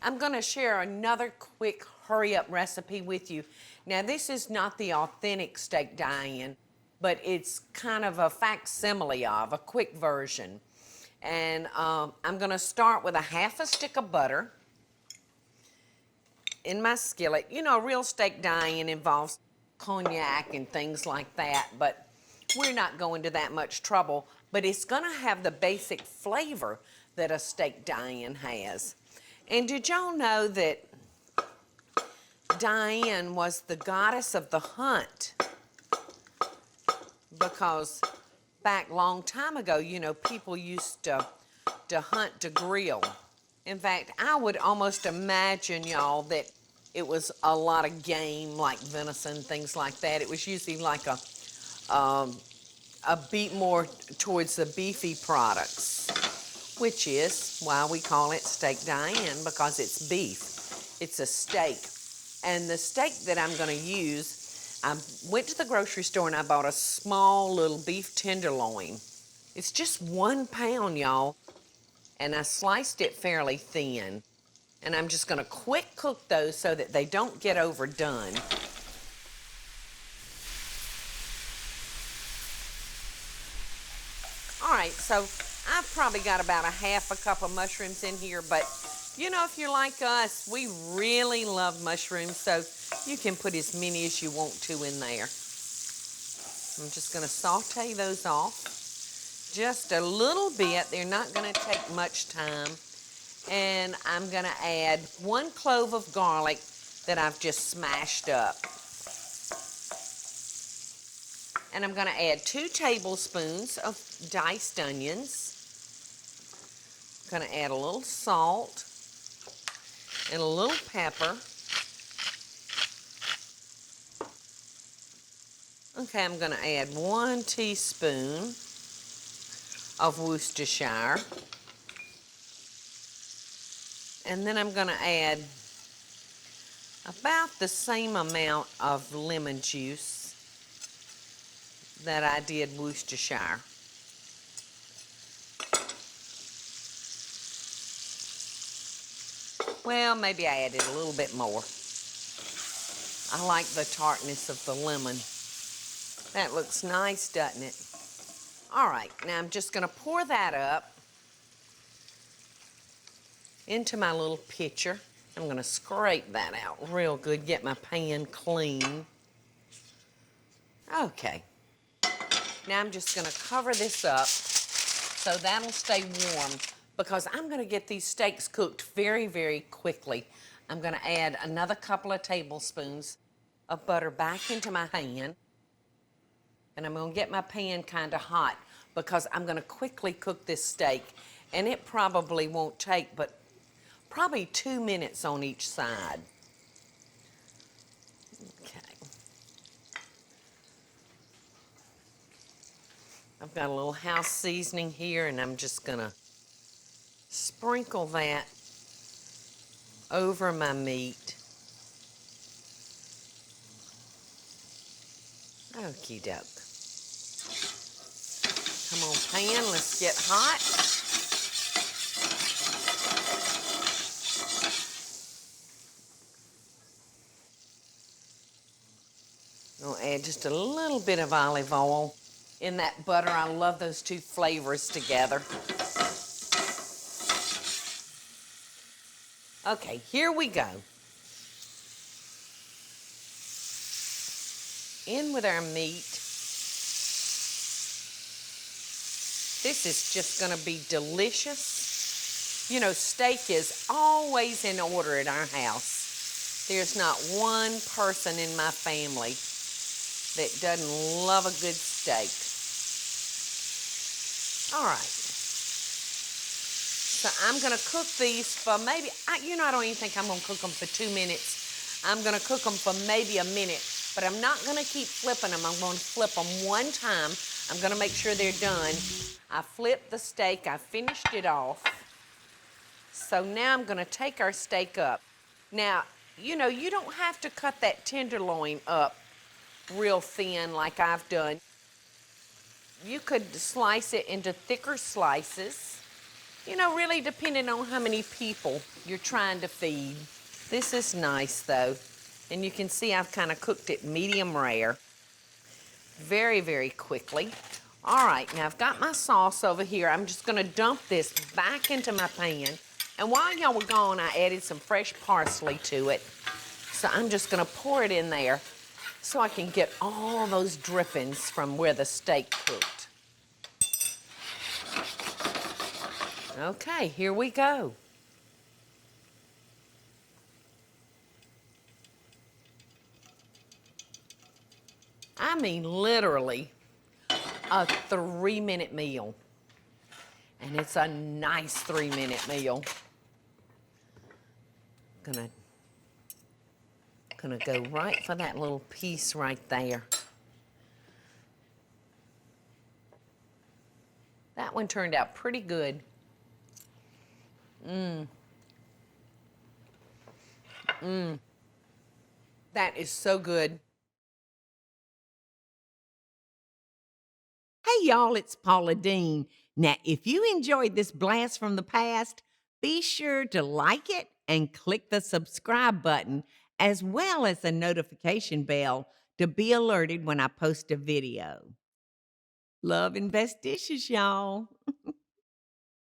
I'm gonna share another quick hurry-up recipe with you. Now, this is not the authentic Steak Diane, but it's kind of a facsimile of, a quick version. And I'm gonna start with a half a stick of butter in my skillet. You know, real Steak Diane involves cognac and things like that, but we're not going to that much trouble. But it's gonna have the basic flavor that a Steak Diane has. And did y'all know that Diane was the goddess of the hunt? Because back long time ago, you know, people used to hunt to grill. In fact, I would almost imagine, y'all, that it was a lot of game, like venison, things like that. It was usually like a beat more towards the beefy products, which is why we call it Steak Diane, because it's beef. It's a steak. And the steak that I'm gonna use, I went to the grocery store and I bought a small little beef tenderloin. It's just 1 pound, y'all. And I sliced it fairly thin. And I'm just gonna quick cook those so that they don't get overdone. All right, so I've probably got about a half a cup of mushrooms in here, but you know, if you're like us, we really love mushrooms, so you can put as many as you want to in there. I'm just gonna saute those off just a little bit. They're not gonna take much time. And I'm gonna add 1 clove of garlic that I've just smashed up. And I'm gonna add 2 tablespoons of diced onions. I'm gonna add a little salt and a little pepper. Okay, I'm gonna add 1 teaspoon of Worcestershire. And then I'm gonna add about the same amount of lemon juice that I did Worcestershire. Well, maybe I added a little bit more. I like the tartness of the lemon. That looks nice, doesn't it? All right, now I'm just gonna pour that up into my little pitcher. I'm gonna scrape that out real good, get my pan clean. Okay. Now I'm just gonna cover this up so that'll stay warm, because I'm gonna get these steaks cooked very, very quickly. I'm gonna add another couple of tablespoons of butter back into my pan. And I'm gonna get my pan kinda hot because I'm gonna quickly cook this steak, and it probably won't take but probably 2 minutes on each side. Okay. I've got a little house seasoning here, and I'm just gonna sprinkle that over my meat. Okie doke. Come on, pan, let's get hot. I'll add just a little bit of olive oil in that butter. I love those 2 flavors together. Okay, here we go. In with our meat. This is just gonna be delicious. You know, steak is always in order at our house. There's not one person in my family that doesn't love a good steak. All right. So I'm gonna cook these for maybe, I don't even think I'm gonna cook them for 2 minutes. I'm gonna cook them for maybe a minute, but I'm not gonna keep flipping them. I'm gonna flip them 1 time. I'm gonna make sure they're done. I flipped the steak, I finished it off. So now I'm gonna take our steak up. Now, you know, you don't have to cut that tenderloin up real thin like I've done. You could slice it into thicker slices. You know, really depending on how many people you're trying to feed. This is nice though. And you can see I've kind of cooked it medium rare. Very, very quickly. All right, now I've got my sauce over here. I'm just gonna dump this back into my pan. And while y'all were gone, I added some fresh parsley to it. So I'm just gonna pour it in there so I can get all those drippings from where the steak cooked. Okay, here we go. I mean, literally a 3-minute meal. And it's a nice 3-minute meal. Gonna go right for that little piece right there. That one turned out pretty good. That is so good. Hey y'all, it's Paula Deen. Now, if you enjoyed this blast from the past, be sure to like it and click the subscribe button, as well as the notification bell to be alerted when I post a video. Love and best dishes, y'all.